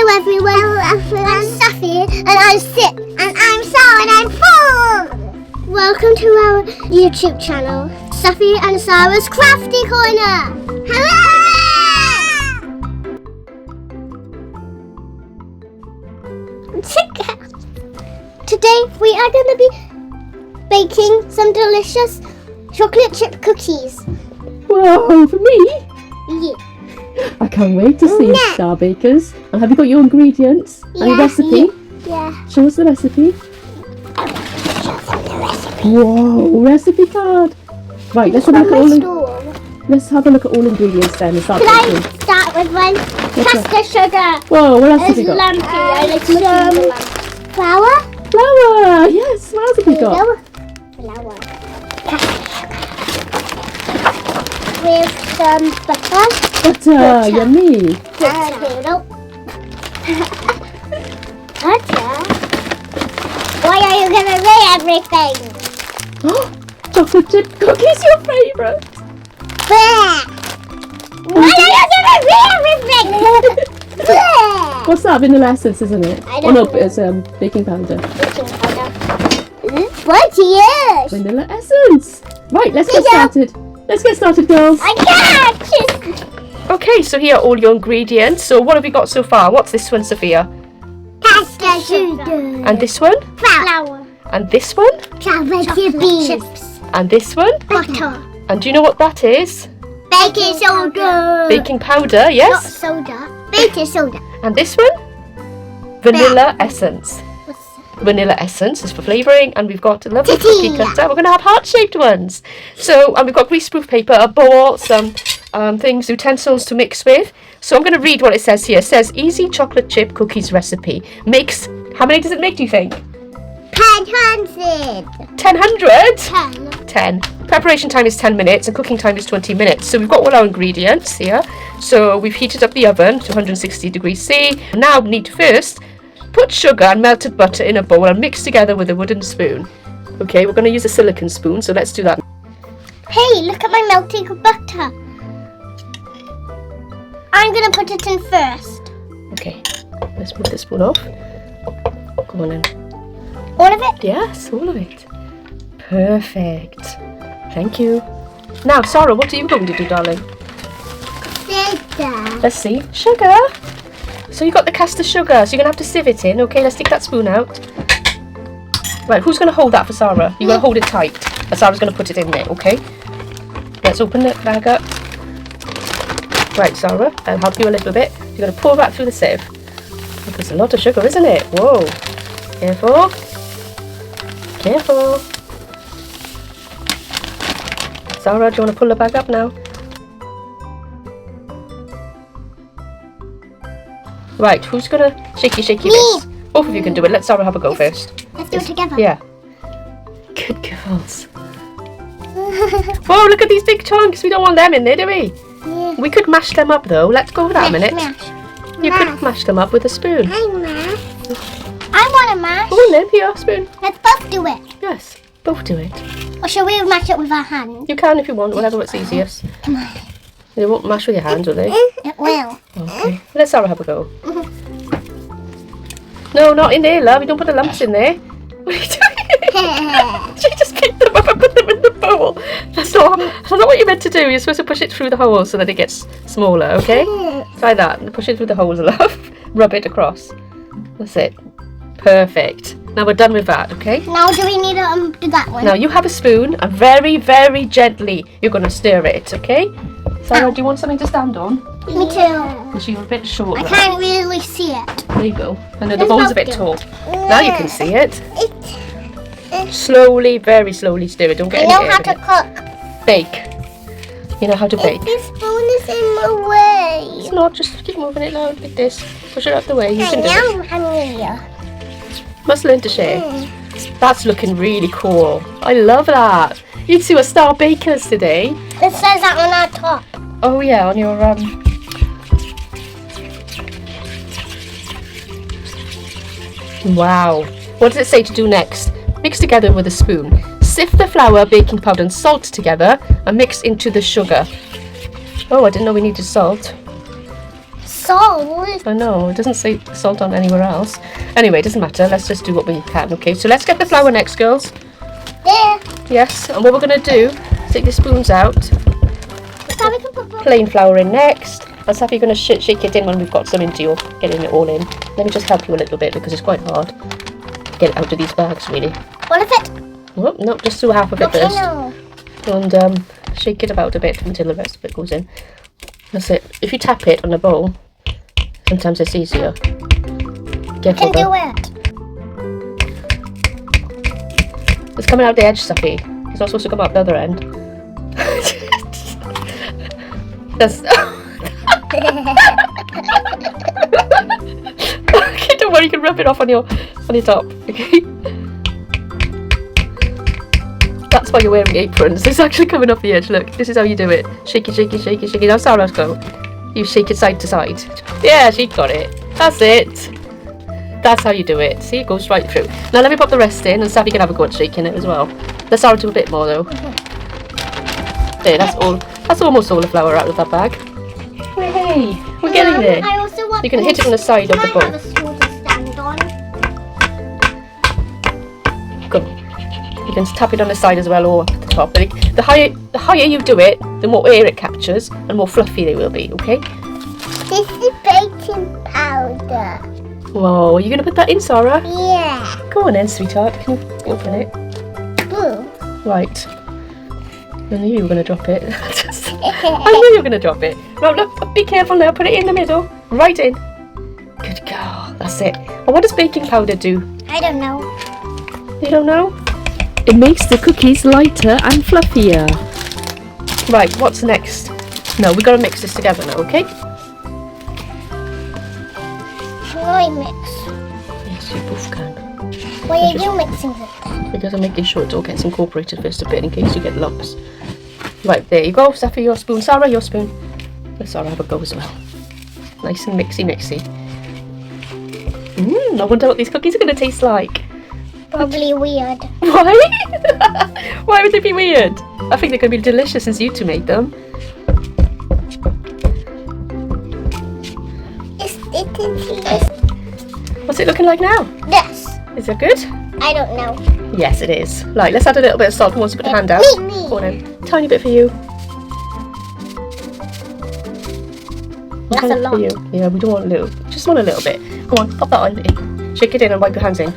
Hello everyone, I'm Safi and I'm Sip and I'm Sara and I'm 4. Welcome to our YouTube channel, Safi and Sara's Crafty Corner. Hello! Today we are going to be baking some delicious chocolate chip cookies. Wow, for me? Yeah. I can't wait to see Star Bakers. And have you got your ingredients and your recipe? Yeah. Show us the recipe. Whoa, recipe card. Right, let's have a look at all ingredients then and start Can baking. I start with one? Caster sugar. Whoa, what else have There's we got? lumpy. I like some flour. Flour, yes. What else have we got? Flour. With some butter. Butter, yummy. Butter. Why are you gonna weigh everything? Chocolate chip cookies, your favourite. Why are you gonna weigh everything? What's that? Vanilla essence, isn't it? I Oh don't no, know. it's baking powder. What is? Vanilla essence. Right, let's get started. Let's get started, girls. I can't. Okay, so here are all your ingredients. So what have we got so far? What's this one, Sophia? Caster sugar. And this one? Flour. And this one? Chocolate chips. And this one? Butter. And do you know what that is? Baking soda. Baking powder, Not yes? soda. Baking soda. And this one? Vanilla essence. Vanilla essence is for flavouring, and we've got a lovely cookie cutter. We're going to have heart-shaped ones. So, and we've got greaseproof paper, a bowl, some things, utensils to mix with. So I'm going to read what it says here. It says, easy chocolate chip cookies recipe. Makes, how many does it make, do you think? 100. 1000? 10. 10. Preparation time is 10 minutes and cooking time is 20 minutes. So we've got all our ingredients here. So we've heated up the oven to 160 degrees C. Now we need to first put sugar and melted butter in a bowl and mix together with a wooden spoon. Okay, we're going to use a silicone spoon, so let's do that. Hey, look at my melting butter. I'm going to put it in first. Okay, let's move the spoon off. Come on in. All of it? Yes, all of it. Perfect. Thank you. Now, Sarah, what are you going to do, darling? Sugar. Let's see. Sugar. So you got the caster sugar, so you're going to have to sieve it in. Okay, let's take that spoon out. Right, who's going to hold that for Sarah? You're going to hold it tight. And Sarah's going to put it in there, okay? Let's open the bag up. Right, Sarah, I'll help you a little bit. You're going to pour that through the sieve. There's a lot of sugar, isn't it? Whoa. Careful. Careful. Sarah, do you want to pull the bag up now? Right, who's going to shaky this? Both of you can do it. Let Sarah have a go first. Let's do it together. Yeah. Good girls. Whoa, look at these big chunks. We don't want them in there, do we? Yeah. We could mash them up though. Let's go with that a minute. You could mash them up with a spoon. I want to mash. Go on then, here, spoon. Let's both do it. Yes, both do it. Or shall we mash it with our hands? You can if you want, whatever it's easiest. Come on. They won't mash with your hands, will they? It will. Okay. Let Sarah have a go. No, not in there, love. You don't put the lumps in there. What are you doing? She just picked them up and put them in the bowl. That's not what you're meant to do. You're supposed to push it through the holes so that it gets smaller, okay? Try that. Push it through the holes, love. Rub it across. That's it. Perfect. Now we're done with that, okay? Now do we need to do that one? Now you have a spoon and very, very gently you're going to stir it, okay? Sarah, do you want something to stand on? Me too. Because you're a bit short. I can't really see it. There you go. I know the bowl's a bit tall. Now you can see it. Slowly, very slowly stir it. Don't get I any know air how in to it. cook. Bake. You know how to bake. This spoon is in the way. It's not, just keep moving it loud like this. Push it out the way. You can do it. I'm hungry. Must learn to share. That's looking really cool. I love that. You two are star bakers today. It says that on our top. Oh yeah, on your Wow. What does it say to do next? Mix together with a spoon. Sift the flour, baking powder and salt together and mix into the sugar. Oh, I didn't know we needed salt. Salt. I know, it doesn't say salt on anywhere else. Anyway, it doesn't matter. Let's just do what we can, okay? So let's get the flour next, girls. There. Yes, and what we're going to do is take the spoons out. Plain flour in next. And Safi, you're going to shake it in when we've got some into you, getting it all in. Let me just help you a little bit because it's quite hard to get it out of these bags, really. What if it? Oh, no, just do half of it first. No. And shake it about a bit until the rest of it goes in. That's it. If you tap it on the bowl, sometimes it's easier. Careful, Can do it. It's coming out the edge, Safi. It's not supposed to come out the other end. That's... Okay, don't worry, you can rub it off on your top, okay? That's why you're wearing aprons. It's actually coming off the edge. Look, this is how you do it. Shake it, shake it, shake it, shake it. Now Sarah's go. You shake it side to side. Yeah, she got it. That's it. That's how you do it. See, it goes right through. Now let me pop the rest in, and Safi can have a go at shaking it as well. Let Sarah do a bit more though. There, that's all. That's almost all the flour out of that bag. Hey, we're getting there. I also want. You can hit it on the side of the Can I have bowl. a stool to stand on? Go. You can tap it on the side as well or at the top. But the higher you do it, the more air it captures and more fluffy they will be. Okay. This is baking powder. Whoa, are you gonna put that in, Sarah? Yeah. Go on then, sweetheart. Can you open it? Blue. Right. I knew you were gonna drop it. I knew you were gonna drop it. Right, look, be careful now. Put it in the middle. Right in. Good girl. That's it. And what does baking powder do? I don't know. You don't know? It makes the cookies lighter and fluffier. Right, what's next? No, we gotta mix this together now, okay? Can I mix? Yes, you both can. Why are you mixing it then? Because I'm making sure it all gets incorporated first a bit in case you get lumps. Right, there you go. Safi, your spoon. Sarah, your spoon. Let Sarah have a go as well. Nice and mixy. I wonder what these cookies are going to taste like. Probably weird. Why? Why would they be weird? I think they're going to be delicious since you two made them. What's it looking like now? Yes. Is it good? I don't know. Yes, it is. Right, let's add a little bit of salt. Who wants to put a hand out? Me. Go on then. Tiny bit for you. That's a lot. For you. Yeah, we don't want a little. Just want a little bit. Go on, pop that on in. Shake it in and wipe your hands in.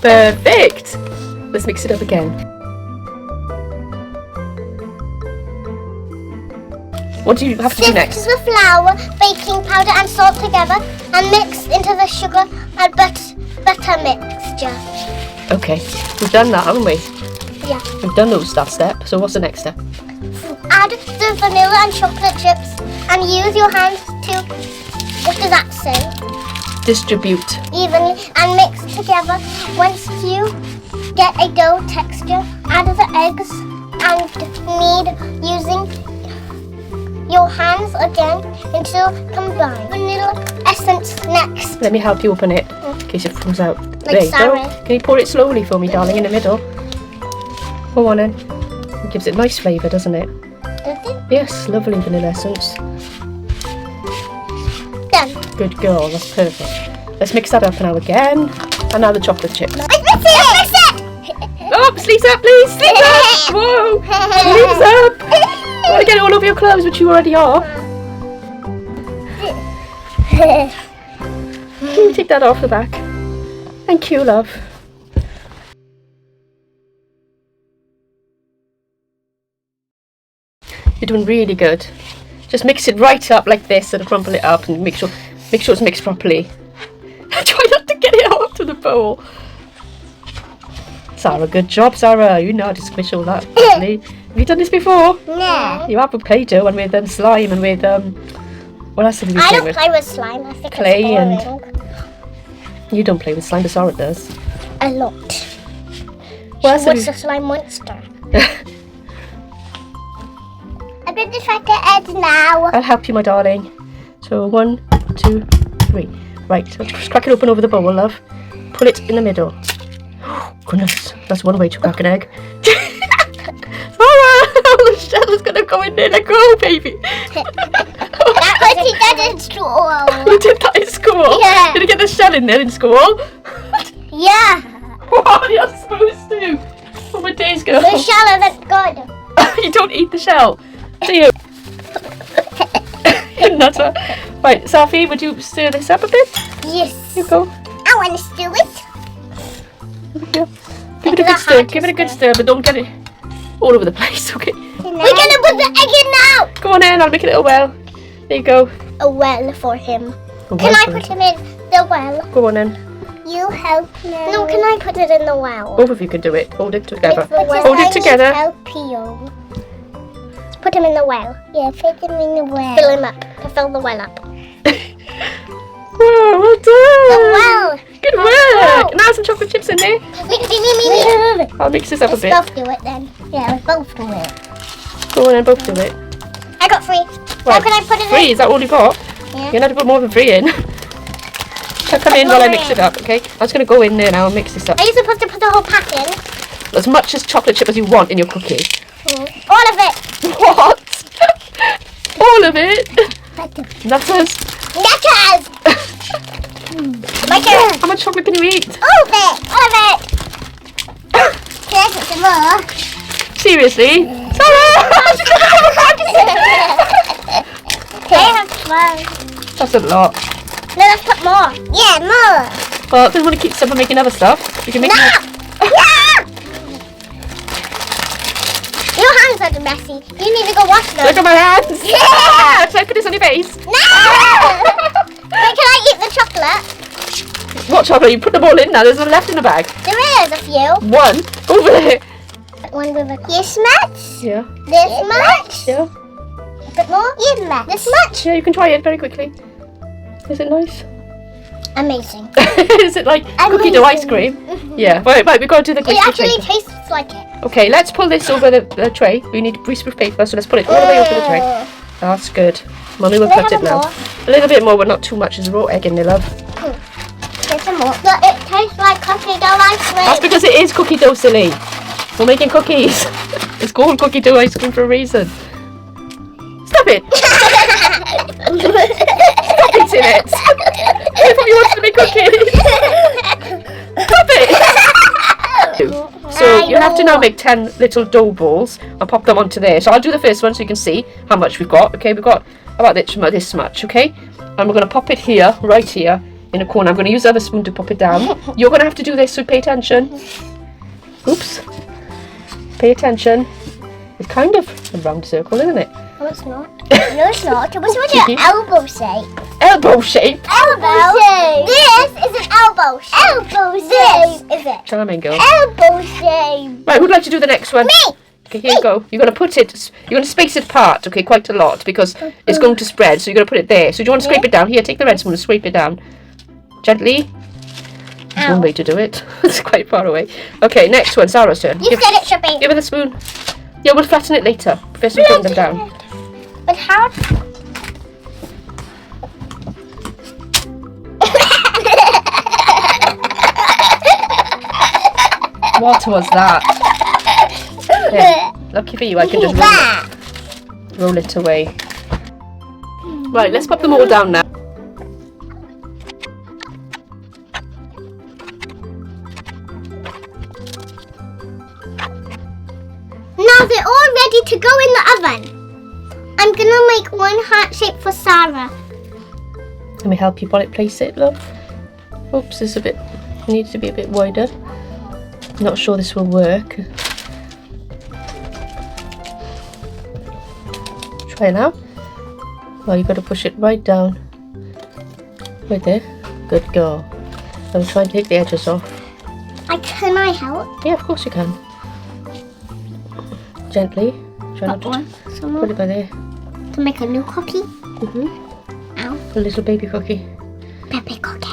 Perfect. Let's mix it up again. What do you have to do next? Sift the flour, baking powder and salt together and mix into the sugar and butter mixture. Okay, we've done that, haven't we? Yeah. We've done that step. So what's the next step? Add the vanilla and chocolate chips and use your hands to, what does that say? Distribute. Evenly and mix together. Once you get a dough texture, add the eggs and knead using your hands again until combined. Vanilla essence next. Let me help you open it in case it falls out. Like there you Sarah. go. Can you pour it slowly for me, darling, in the middle? Go on then. It gives it nice flavour, doesn't it? Does it? Yes, lovely vanilla essence. Done. Good girl, that's perfect. Let's mix that up now again. And now the chocolate chips. I mix it! Oh, sleeves up, please! Sleeves up! Whoa! Sleeves up! I want to get it all over your clothes, which you already are. Can you take that off the back? Thank you, love. You're doing really good. Just mix it right up like this and crumble it up and make sure it's mixed properly. Try not to get it out of the bowl. Sarah, good job, Sarah. You know how to squish all that properly. Have you done this before? No. You have with Play-Doh and with slime and with what else have you I played don't with? play with slime. I think Clay it's and- boring. You don't play with slime, but Sarah does. A lot. What else have What's you- a slime monster? I'm going to try to edge now. I'll help you, my darling. So 1, 2, 3. Right, so just crack it open over the bowl, love. Pull it in the middle. Goodness, that's one way to crack an egg. Sarah! the shell is going to go in there. Let go, baby. That was he did in school. You did that in school? Yeah. Did you get the shell in there in school? Yeah. What? You're supposed to. Oh, my days, girl. The shell isn't good. You don't eat the shell, do you? That's what. Right, Safi, would you stir this up a bit? Yes. Here you go. I want to do it. Here. Give it a good stir. Give it a good stir, but don't get it all over the place, okay? We're gonna put the egg in now. Go on then, I'll make it a little well. There you go. A well for him. A Can well I for put him. him in the well? Go on then. You help me. No, can I put it in the well? Both of you can do it. Hold it together. Because Hold I it together. need help you. Put him in the well. Yeah, put him in the well. Fill him up. Fill the well up. Whoa, well done. The well. Good work. Now some chocolate chips in there. Me. I'll mix this up a Let's bit. both do it then. Yeah, let's both do it. Go on then, both do it. I got 3. How can I put it in? 3, is that all you got? Yeah. You're going to have to put more than 3 in. Chuck them in while I mix it up, okay? I'm just going to go in there now and mix this up. Are you supposed to put the whole pack in? As much as chocolate chip as you want in your cookie. All of it. What? All of it? Nutters. Letters. My turn. How much chocolate can you eat? All of it. All of it. Can I put some more? Seriously? Sarah! Can I have one? That's a lot. No, let's put more. Yeah, more. Well, if you want to keep stuff and making other stuff, you can make No! Your hands are messy. You need to go wash them. Look at my hands! Yeah! Should I put this on your face? No! Wait, can I eat the chocolate? What chocolate? You put them all in now. There's one left in the bag. There is a few. One over there. One with a this much. Yeah. This much. Yeah. A bit more. This much. Yeah, you can try it very quickly. Is it nice? Amazing. Is it like cookie dough ice cream? Yeah. Right, we've got to do the It greaseproof actually paper. tastes like it. Okay, let's pull this over the tray. We need greaseproof paper, so let's put it all the way over the tray. That's good. Mummy will Can I cut have it now. more? A little bit more, but not too much. There's raw egg in there, love. There's some more. But it tastes like cookie dough ice cream. That's because it is cookie dough, silly. We're making cookies. It's called cookie dough ice cream for a reason. Stop it! Stop eating it! I thought you wanted to make cookies. Stop it! So you have to now make 10 little dough balls and pop them onto there. So I'll do the first one so you can see how much we've got. Okay, we've got about this much, okay? And we're going to pop it here, right here, in a corner. I'm going to use the other spoon to pop it down. You're going to have to do this, so pay attention. Oops. Pay attention. It's kind of a round circle, isn't it? No, it's not. No, it's not. What's with your elbow shape? Elbow shape. Elbow shape. This is an elbow shape. Elbow shape. This is it. Charming girl. Elbow shape. Right, who'd like to do the next one? Me. Okay, here you go. You're going to put it, you're going to space it apart, okay, quite a lot, because it's going to spread, so you're going to put it there. So do you want to scrape it down? Here, take the red spoon and scrape it down. Gently. There's one way to do it. It's quite far away. Okay, next one, Sarah's turn. You said it should be. Give her the spoon. Yeah, we'll flatten it later. First we put them down. But how? What was that? Yeah, lucky for you, I can just roll it away. Right, let's pop them all down now. Now they're all ready to go in the oven. I'm gonna make one heart shape for Sarah. Let me help you place it, love. Oops, it's a bit, needs to be a bit wider. Not sure this will work. Try it now. Well, you've got to push it right down. Right there. Good girl. I'm trying to take the edges off. Can I help? Yeah, of course you can. Gently. Try not to put it by there. To make a new cookie. Ow. A little baby cookie. Baby cookie.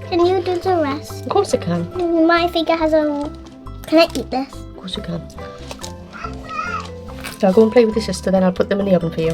Can you do the rest? Of course I can. My finger has a... Can I eat this? Of course you can. So I'll go and play with your sister, then I'll put them in the oven for you.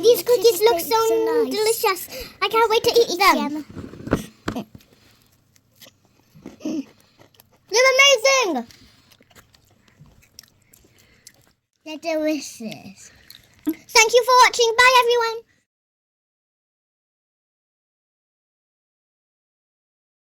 These cookies look so nice. Delicious. I can't wait to eat them. They're amazing. They're delicious. Thank you for watching. Bye, everyone.